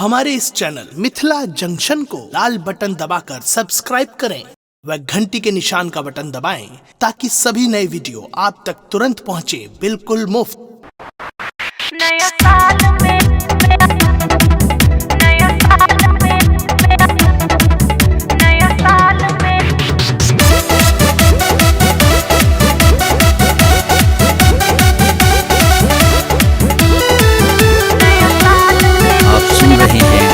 हमारे इस channel Mithila junction को लाल button दबाकर सब्सक्राइब करें व घंटी के निशान का बटन दबाएं ताकि सभी नए वीडियो आप तक तुरंत पहुंचे बिल्कुल मुफ्त। नया साल में नया साल में नया साल में आप सुन रहे हैं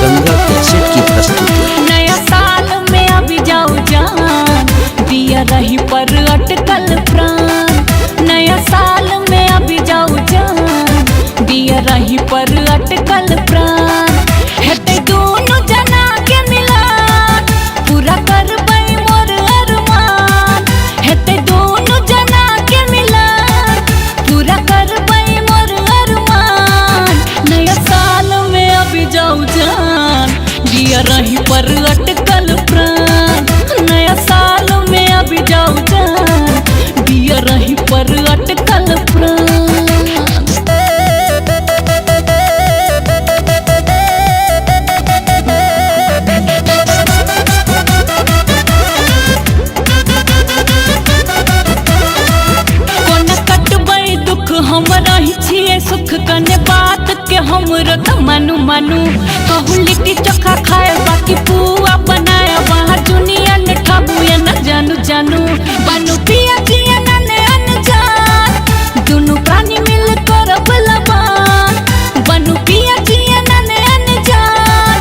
गंगा कैसेट की प्रस्तुति। नया साल में अभी जाओ जान दिया रही पर अटकल प्राण। नया साल में अभी जाओ जान दिया रही पर अटकल प्राण। हेते दोनों जना के मिला पूरा करबई मोर अरमान। हेते दोनों जना के मिला पूरा करबई मोर अरमान। नया साल में अभी जाओ जान दिया रही पर अटकल प्राण। नया साल में अभी जाओ जान दिया रही पर अटकल प्राण। कोन कटबै दुख हमरा ही छिए सुख कने बात के हमरो त मानू मानू। कहू लिट्टी चोखा खाए बाकी पुआ बनाए वहाँ दुनिया ने खाबू या न जानू जानू। बनू पिया जिया नने अनजान दुनू प्राणी मिल कर बलवान। बनू पिया जिया नने अनजान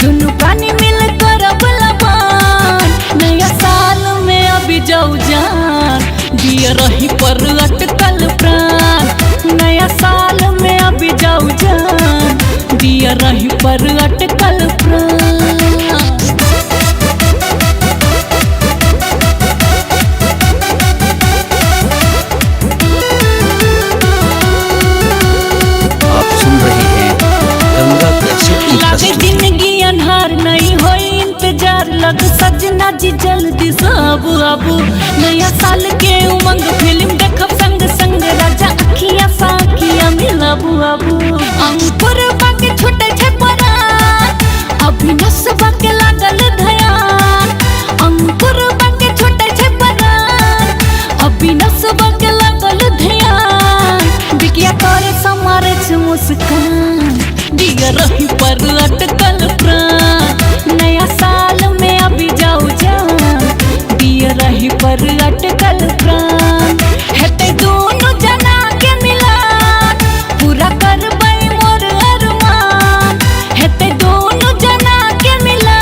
दुनू प्राणी मिल कर बलवान। नया साल में अभी जाओ जान दिया रही पर अटकल प्राण। नया साल में अभी जाओ जान दिया रही पर अटकल प्राण। आप सुन रहे हैं गंगा कैसेट की लागे प्रस्तुति। जिंदगी अन्हार नहीं हो इंतजार लग सजना जी जल्दी सब आबू। नया साल के उमंग फिल्म देखब संग संग राजा अखिया साखिया मिलाबू आबू। अंकुर बाके छोटे छे परान अभी नसबा के लागल ध्यान। अंकुर बाके छोटे छे परान अभी नसबा के लागल ध्यान। बिकिया करे समारे छे मुस्कान दिया रही पर अटकल प्राण। नया साल में अभी जाओ जान दिया रही पर अटकल प्राण। हेते दोनों जना के मिला पूरा करबई मोर अरमान। हेते दोनों जना के मिला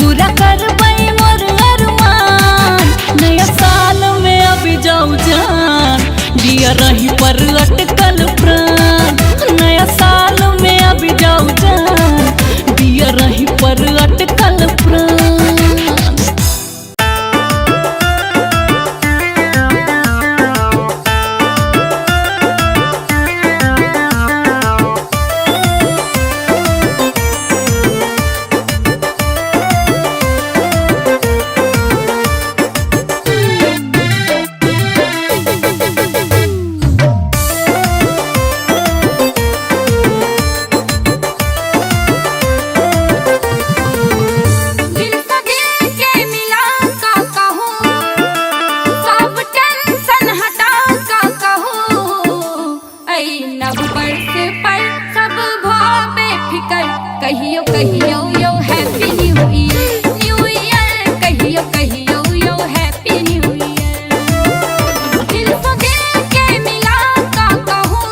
पूरा करबई मोर अरमान। नया साल में अभी जाओ जान दिया रही पर अटकल प्राण। नया साल में अभी जाओ जान दिया रही पर अटकल प्राण। दिल सगे के मिला का कहूँ सब टेंशन हटा का कहूँ। ऐ नव वर्ष पर सब भाव बेफिकर कहियो कहियो यो happy new year. New year कहियो कहियो यो हैप्पी न्यू ईयर। दिल सगे के मिला का कहूँ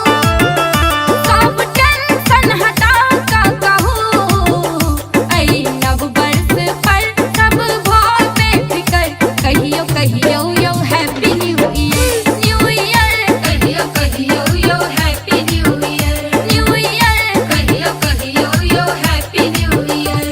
सब टेंशन हटा का कहूँ। ऐ नव वर्ष पर सब भाव बेफिकर कहियो कहियो यो happy new year. New year कहियो कहियो यो happy new year. New year कहियो कहियो यो हैप्पी न्यू ईयर।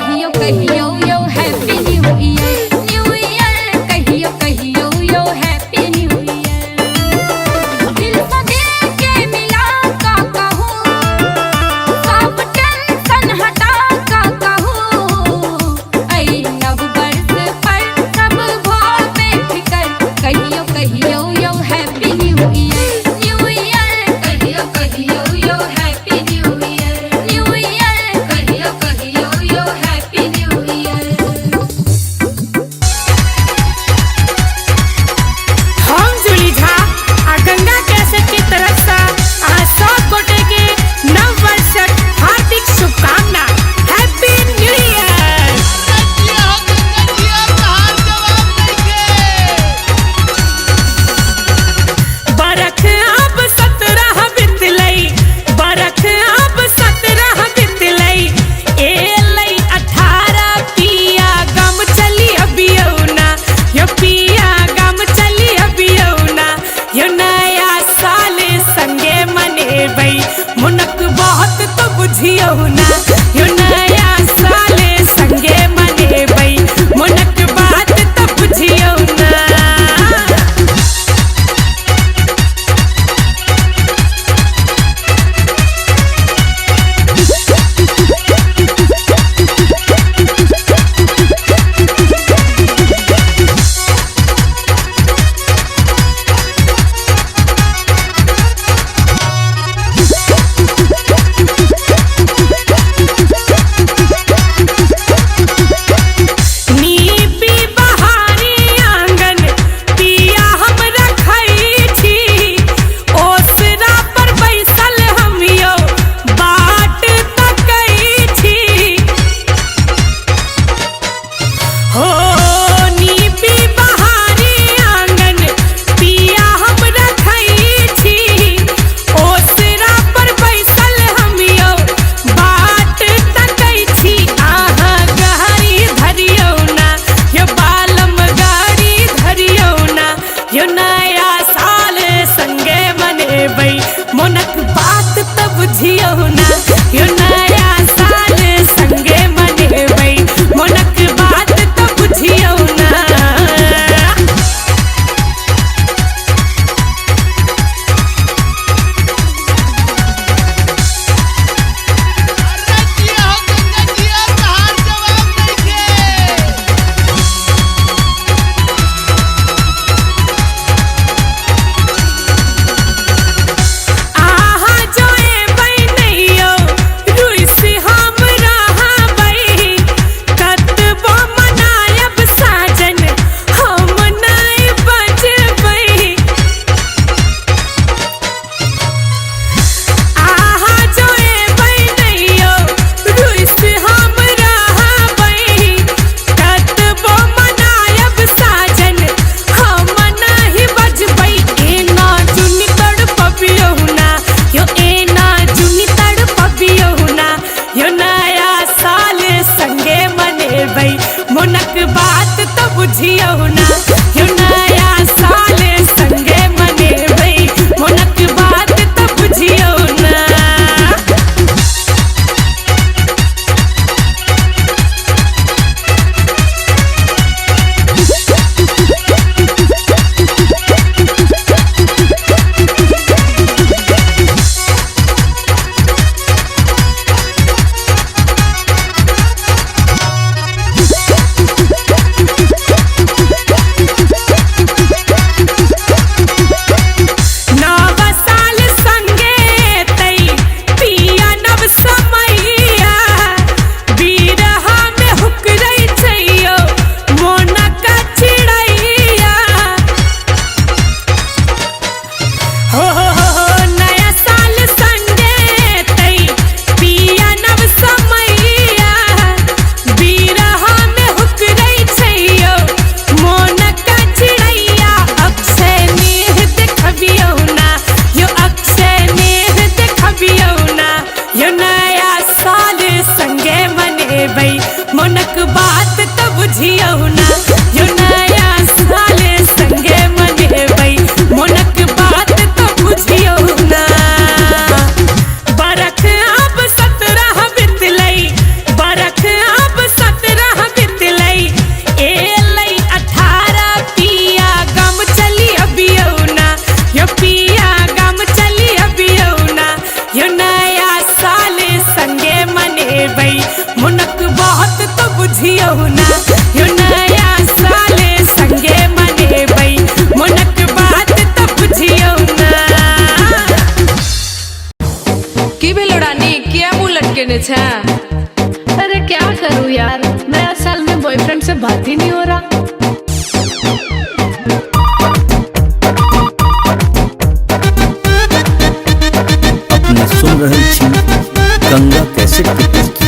कहियो कहियो यो happy new year, new year कहियो कहियो यो हैप्पी न्यू ईयर। दिल से दिल के मिला का कहूँ, सब टेंशन हटा का कहूँ, आई नव वर्ष पर सब भोर बेफिकर कहियो कहियो यो happy new year, new year कहियो कहियो यो happy new year, new year कहियो कहियो यो हैप्पी न्यू ईयर। हम जूली झा आ गंगा कैसेट की तरफ से सब गोटे के नव वर्ष हार्दिक शुभकामना, हैप्पी न्यू ईयर। बरख अब 17 बितलई, बरख अब 17 बितलई, एलई 18 पिया गम चली अबियौना, यो पिया गम चली अबियौना, यो नया साल संगे मनेबै, मुनक बहुत तो बुझियौना, यो नया साल संगे मनेबै, मुनक बात तो बुझियौना। नीपी बहारी आंगन पिया हम रखई छी, ओसरा पर बैसल हम यो बाट तकई छी, हो नीपी बहारी आंगन पिया हम रखई छी, ओसरा पर बैसल हम यो बाट तकई छी, आहा गहरी धरियौना, यो बालम गाड़ी धरियौना, यो नया साल संगे मनेबै, मुनक बात तो बुझियौना, यो नया साल संगे मनेबै, मुनक बात तो बुझियौना। आहा जोए बनैयो रुइस हम रहबै, कतबो मनायब साजन हम नहीं बजबै, आहा जोए बनैयो रुइस हम रहबै, कतबो मनायब साजन हम नहीं बजबै, एना जुनी तड़पबियौना, यो एना जुनी तड़पबियौना, यो नया साल संगे मनेबै, मुनक बात तो बुझियौना, यो नया साल संगे मनेबै, मुनक बात तो बुझियौना। अब बुझियो ना यो नया साले संगे मने बई मुनक बात तो बुझियो ना। की बेलोड़ानी क्या मुंह लटके छे? अरे क्या करूँ यार, नया साल में बॉयफ्रेंड से बात ही नहीं हो रहा। अपने सुन रहे छी गंगा कैसेट की प्रस्तुति।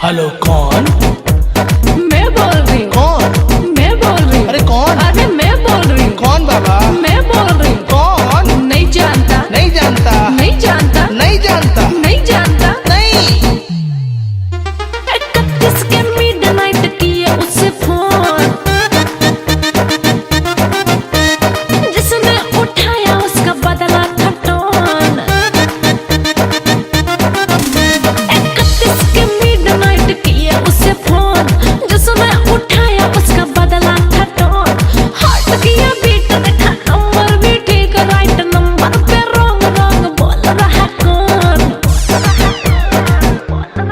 हेलो कौन? मैं बोल रही हूँ। कौन? मैं बोल रही हूँ। अरे कौन? अरे मैं बोल रही हूँ। कौन बाबा? मैं बोल रही हूँ। कौन? नहीं जानता। नहीं जानता। नहीं जानता। नहीं जानता। नहीं जानता। नहीं। 31 के मिडनाइट किए उससे फोन, जिसने उठाया उसका बदला था टोन। 31 के मिडनाइट किए उससे फोन, जिसने उठाया उसका बदला था टोन। हार्ट किया बीट, देखा नंबर भी ठीक, राइट नंबर पे रॉन्ग रॉन्ग बोल रहा कौन?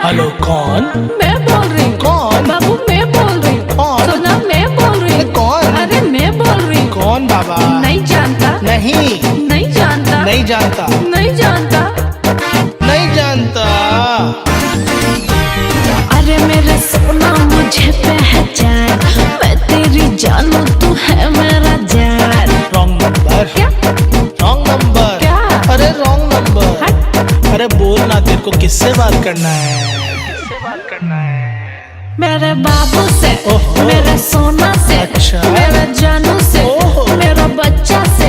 हेलो कौन? मैं बोल रही हूँ। कौन? बाबू मैं बोल रही हूँ। कौन? सुना, मैं बोल रही हूँ। कौन? अरे मैं बोल रही हूँ। कौन बाबा? नहीं जानता। नहीं। नहीं जानता। नहीं जानता। नहीं जानता। नहीं जानता। अरे मेरे सोना मुझे पहचान, मैं तेरी जानू तू है मेरा जान। Wrong number. क्या? Wrong number. क्या? अरे रॉन्ग नंबर। हट। अरे बोल ना, तेरे को किससे बात करना है? किससे बात करना है? मेरे बाबू से, ओहो। मेरे सोना से, अच्छा। मेरे जानू से, ओहो। मेरा बच्चा से।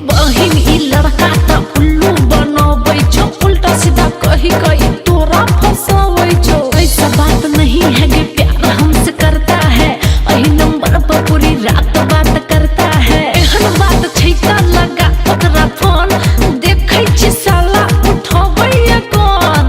बहिन ई लड़का था उल्लू बनाबै छो, उल्टा सीधा कही कही तोरा फंसाबै छो। ऐसा बात नहीं है कि प्यार हमसे करता है, अही नंबर पर पूरी रात बात करता है। एहन बात छै त लगा ओकरा फोन, देखै छी साला उठबै या कौन?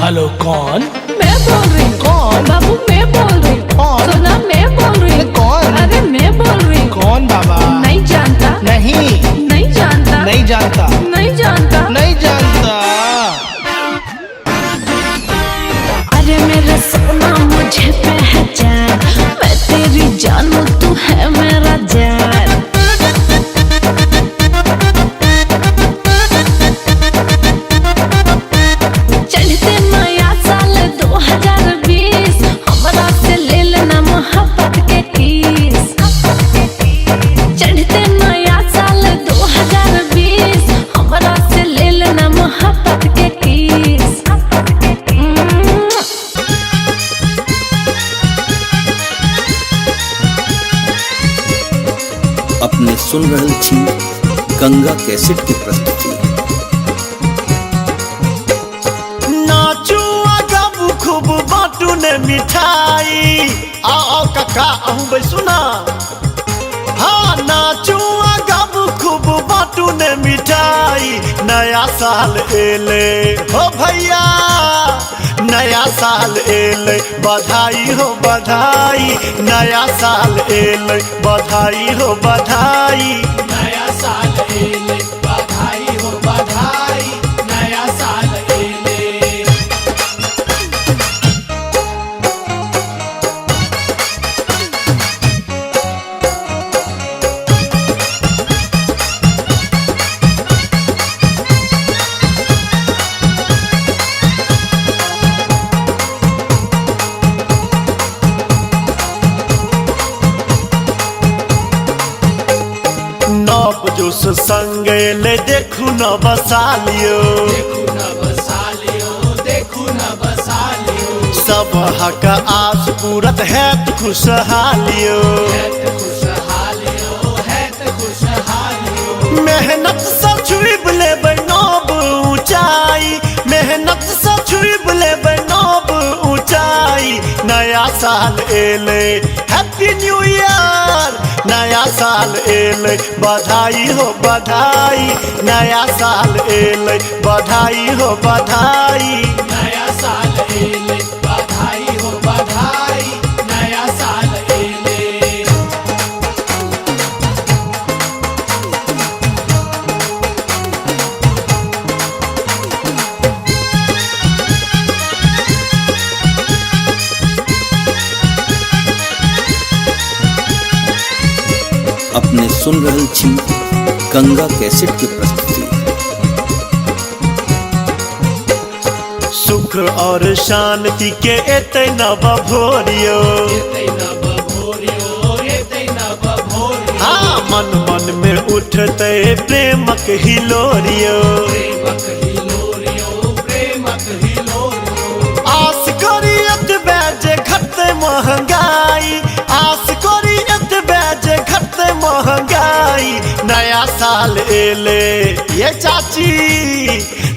हेलो कौन? मैं बोल रही हूँ। कौन? बाबू मैं बोल रही हूँ। कौन? सुना, मैं बोल रही हूँ। कौन? अरे मैं बोल रही हूँ। कौन बाबा? नहीं जानता। नहीं। नहीं जानता। नहीं जानता। नहीं जानता। नहीं जानता। अरे मेरे सोना मुझे पहचान, मैं तेरी जानू तू है मेरा जान। चढ़ते नया साल 2020, हमरा से ले लेना मोहब्बत के किस। चढ़ते नया साल 2020, हमरा से ले लेना मोहब्बत के किस। अपने सुन रहे छी गंगा कैसेट की प्रस्तुति। नाचू गाबू खूब बाटू ने मिठाई, आओ काका आहू भाई सुना। हाँ नाचू गाबू खूब बाटू ने मिठाई, नया साल एले हो भैया, नया साल एले बधाई हो बधाई, नया साल एले बधाई हो बधाई। नया साल एले बधाई हो बधाई, नया साल एले। नव जोश संगे ले देखू न बसालियो, सब हक आस पूरत है खुशहालियो। मेहनत से छुब ले बनब ऊंचाई, मेहनत से छुब ले बनब ऊंचाई। नया साल एले हैप्पी न्यू ईयर, नया साल एले बधाई हो बधाई, नया साल एले बधाई हो बधाई। नया साल एले बधाई हो बधाई, नया साल एले। सुन रहल छी गंगा कैसेट की प्रस्तुति। सुख और शांति के एते नव भोरियो, हाँ मन मन में उठते प्रेमक हिलोरियो। आस करियत बैजे घटते महंगाई, आस करियत बैजे घटते महंगाई। नया साल एले ये चाची,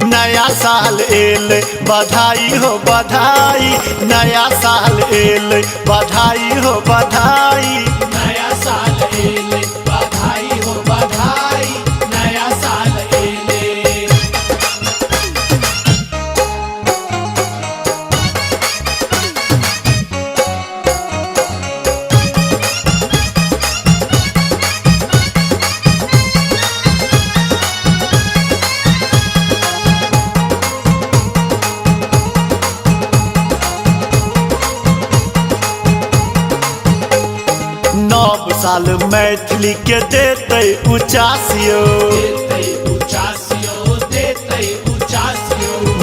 नया साल एले बधाई हो बधाई, नया साल एले बधाई हो बधाई। नया साल एले बधाई हो बधाई, नया साल एले। नव साल मैथिली के देते उचासियो,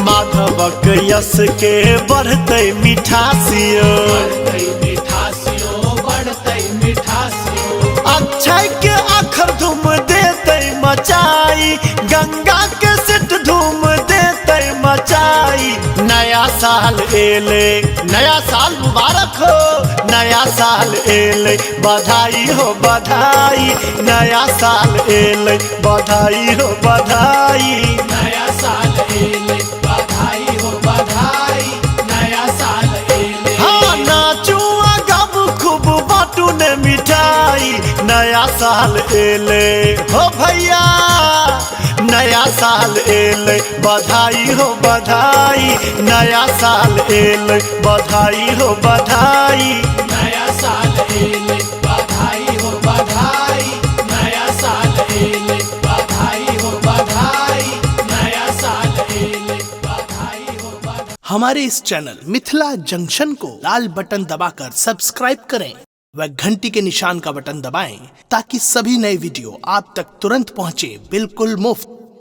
माधवक यश के बढ़ते मिठासियो। अक्षय के अखर धूम देते मचाई, गंगा के सिट धूम देते मचाई। नया साल एले, नया साल मुबारक हो, नया साल एले बधाई हो बधाई, नया साल एले बधाई हो बधाई। नया साल एले बधाई हो बधाई, नया साल एले। हाँ नाचू गब खूब बाटू ने मिठाई, नया साल एले हो भैया, नया साल एले बधाई हो बधाई, नया साल एले बधाई हो बधाई। नया साल एले बधाई हो बधाई, नया साल एले बधाई हो बधाई, नया साल एले बधाई हो बधाई। हमारे इस चैनल मिथिला जंक्शन को लाल बटन दबाकर सब्सक्राइब करें व घंटी के निशान का बटन दबाएं ताकि सभी नए वीडियो आप तक तुरंत पहुंचे बिल्कुल मुफ्त।